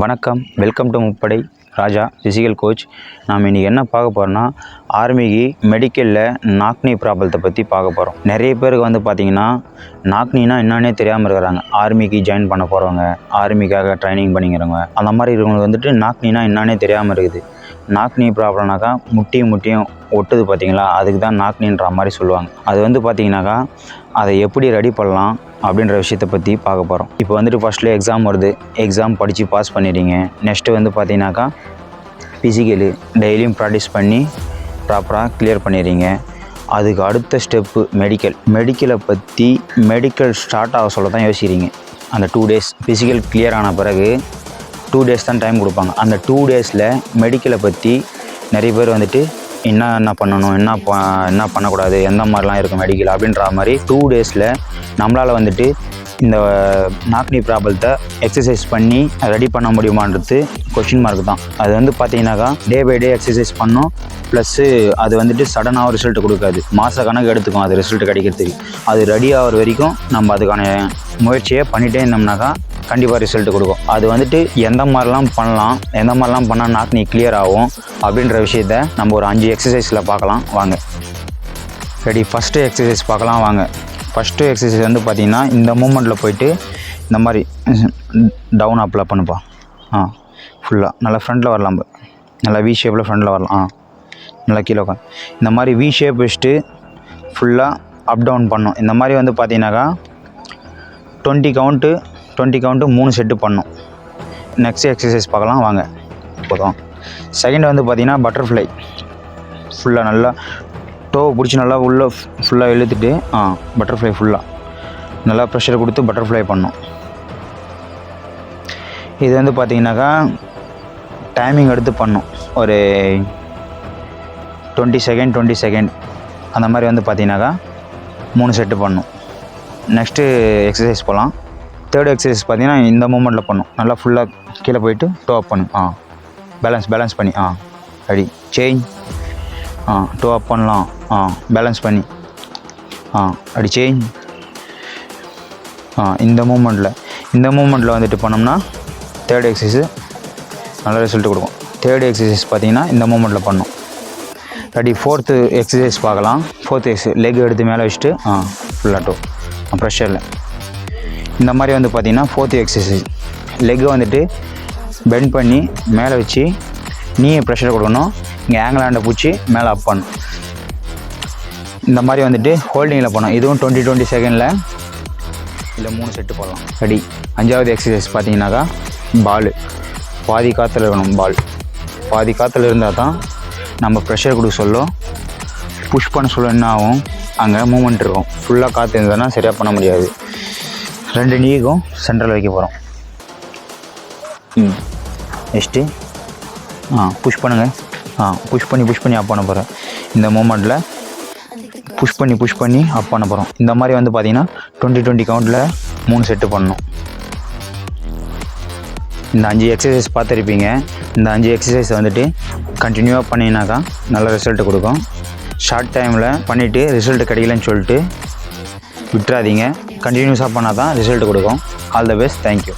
வணக்கம், welcome to முப்படை ராஜா physical coach. நாம் இன்றைக்கி என்ன பார்க்க போகிறோன்னா, ஆர்மிக்கு மெடிக்கலில் நாக்னி ப்ராப்ளத்தை பற்றி பார்க்க போகிறோம். நிறைய பேருக்கு வந்து பார்த்திங்கன்னா நாக்னினா என்னன்னே தெரியாமல் இருக்கிறாங்க. ஆர்மிக்கு ஜாயின் பண்ண போகிறவங்க, ஆர்மிக்காக ட்ரைனிங் பண்ணிக்கிறவங்க, அந்த மாதிரி இருக்கிறவங்க வந்துட்டு நாக்னினா என்னன்னே தெரியாமல் இருக்குது. நாக்னி ப்ராப்ளம்னாக்கா முட்டியும் ஒட்டுது பார்த்திங்களா, அதுக்கு தான் நாக்னின்ற மாதிரி சொல்லுவாங்க. அது வந்து பார்த்திங்கனாக்கா அதை எப்படி ரெடி பண்ணலாம் அப்படின்ற விஷயத்தை பற்றி பார்க்க போகிறோம். இப்போ வந்துட்டு ஃபஸ்ட்டில் எக்ஸாம் வருது, எக்ஸாம் படித்து பாஸ் பண்ணிடுறீங்க. நெக்ஸ்ட்டு வந்து பார்த்தீங்கன்னாக்கா ஃபிசிக்கலு டெய்லியும் ப்ராக்டிஸ் பண்ணி ப்ராப்பராக கிளியர் பண்ணிடுறீங்க. அதுக்கு அடுத்த ஸ்டெப்பு மெடிக்கலை பற்றி மெடிக்கல் ஸ்டார்ட் ஆக சொல்ல தான் யோசிக்கிறீங்க. அந்த 2 days ஃபிசிக்கல் கிளியர் ஆன பிறகு 2 days தான் டைம் கொடுப்பாங்க. அந்த 2 daysல மெடிக்கலை பற்றி நிறைய பேர் வந்துட்டு என்ன பண்ணணும், என்ன பண்ணக்கூடாது, எந்த மாதிரிலாம் இருக்கும் மெடிக்கல் அப்படின்ற மாதிரி 2 daysல நம்மளால் வந்துட்டு இந்த நாக்னி ப்ராப்ளத்தை எக்ஸசைஸ் பண்ணி ரெடி பண்ண முடியுமான்றது கொஷின் மார்க் தான். அது வந்து பார்த்தீங்கன்னாக்கா டே பை டே எக்ஸசைஸ் பண்ணோம், ப்ளஸ்ஸு அது வந்துட்டு சடனாக ரிசல்ட் கொடுக்காது, மாத கணக்கு எடுத்துக்கும் அது ரிசல்ட் கிடைக்கிறதுக்கு. அது ரெடி ஆகிற வரைக்கும் நம்ம அதுக்கான முயற்சியை பண்ணிகிட்டே இருந்தோம்னாக்கா கண்டிப்பாக ரிசல்ட் கொடுக்கும். அது வந்துட்டு எந்த மாதிரிலாம் பண்ணால் நாக்னி கிளியர் ஆகும் அப்படின்ற விஷயத்த நம்ம ஒரு 5 எக்ஸசைஸில் பார்க்கலாம் வாங்க. ரெடி, ஃபஸ்ட்டு எக்ஸசைஸ் பார்க்கலாம் வாங்க. ஃபஸ்ட்டு எக்ஸசைஸ் வந்து பார்த்திங்கன்னா இந்த மூமெண்ட்டில் போயிட்டு இந்த மாதிரி டவுன் அப்பில் பண்ணுப்பா. ஃபுல்லாக நல்லா ஃப்ரண்ட்டில் வரலாம், நல்லா வி ஷேப்பில் ஃப்ரண்ட்டில் வரலாம். நல்லா கீழே உட்காந்து இந்த மாதிரி வி ஷேப் வச்சுட்டு ஃபுல்லாக அப் டவுன் பண்ணணும். இந்த மாதிரி வந்து பார்த்திங்கனாக்கா 20 கவுண்ட்டு 3 செட்டு பண்ணணும். நெக்ஸ்ட் எக்ஸசைஸ் பார்க்கலாம் வாங்க. போதும். செகண்ட் வந்து பார்த்திங்கன்னா பட்டர்ஃப்ளை. ஃபுல்லாக நல்லா டோவை பிடிச்சி நல்லா உள்ளே ஃபுல்லாக இழுத்துட்டு பட்டர்ஃப்ளை ஃபுல்லாக நல்லா ப்ரெஷர் கொடுத்து பட்டர்ஃப்ளை பண்ணணும். இது வந்து பார்த்திங்கனாக்கா டைமிங் எடுத்து பண்ணணும். ஒரு 20 செகண்ட் அந்த மாதிரி வந்து பார்த்திங்கனாக்கா 3 செட்டு பண்ணணும். நெக்ஸ்ட்டு எக்ஸசைஸ் போகலாம். தேர்ட் எக்ஸசைஸ் பார்த்திங்கன்னா இந்த மூமெண்ட்டில் பண்ணணும். நல்லா ஃபுல்லாக கீழே போயிட்டு டோ அப் பண்ணணும். பேலன்ஸ் பண்ணி ரெடி சேஞ்ச். டோ அப் பண்ணலாம். பேலன்ஸ் பண்ணி அப்படி சேஞ்ச். இந்த மூமெண்ட்டில் வந்துட்டு பண்ணோம்னா தேர்ட் எக்ஸசைஸு நல்ல ரிசல்ட் கொடுக்கும். தேர்ட் எக்ஸசைஸ் பார்த்திங்கன்னா இந்த மூமெண்ட்டில் பண்ணணும். ரெடி, ஃபோர்த்து எக்ஸசைஸ் பார்க்கலாம். ஃபோர்த் எக்ஸசைஸ் லெக் எடுத்து மேலே வச்சுட்டு ஃபுல்லாக டோ ப்ரெஷரில். இந்த மாதிரி வந்து பார்த்திங்கன்னா ஃபோர்த்து எக்ஸசைஸ் லெக்கை வந்துட்டு பெண்ட் பண்ணி மேலே வச்சு நீயே ப்ரெஷர் கொடுக்கணும். இங்கே ஆங்கிள் ஹேண்டை பிடிச்சி மேலே அப் பண்ணணும். இந்த மாதிரி வந்துட்டு ஹோல்டிங்கில் பண்ணணும். இதுவும் 20 செகண்டில் இல்லை 3 செட்டு போடலாம். ரெடி, 5வது எக்ஸசைஸ் பார்த்தீங்கன்னாக்கா பால் பாதி காற்றுல இருக்கணும். பாதி காற்றுல இருந்தால் தான் நம்ம ப்ரெஷர் கொடுக்க சொல்லும், புஷ் பண்ண சொல்ல என்ன ஆகும், அங்கே மூமெண்ட் இருக்கும். ஃபுல்லாக காற்று இருந்ததுன்னா சரியாக பண்ண முடியாது. 2 நீக்கும் சென்ட்ரல் வைக்க போகிறோம். நெக்ஸ்ட்டு புஷ் பண்ணுங்கள். புஷ் பண்ணி அப் பண்ண போகிறேன். இந்த மூமெண்ட்டில் புஷ் பண்ணி அப் பண்ண போகிறோம். இந்த மாதிரி வந்து பார்த்திங்கன்னா 20 கவுண்டில் 3 செட்டு பண்ணணும். இந்த 5 எக்ஸசைஸ் பார்த்துருப்பீங்க. இந்த 5 எக்ஸசைஸ் வந்துட்டு கண்டினியூவாக பண்ணிங்கனாக்கா நல்ல ரிசல்ட்டு கொடுக்கும். ஷார்ட் டைமில் பண்ணிவிட்டு ரிசல்ட்டு கிடைக்கலன்னு சொல்லிட்டு விட்டுறாதீங்க. கண்டினியூஸாக பண்ணால் தான் ரிசல்ட்டு கொடுக்கும். All the best, thank you.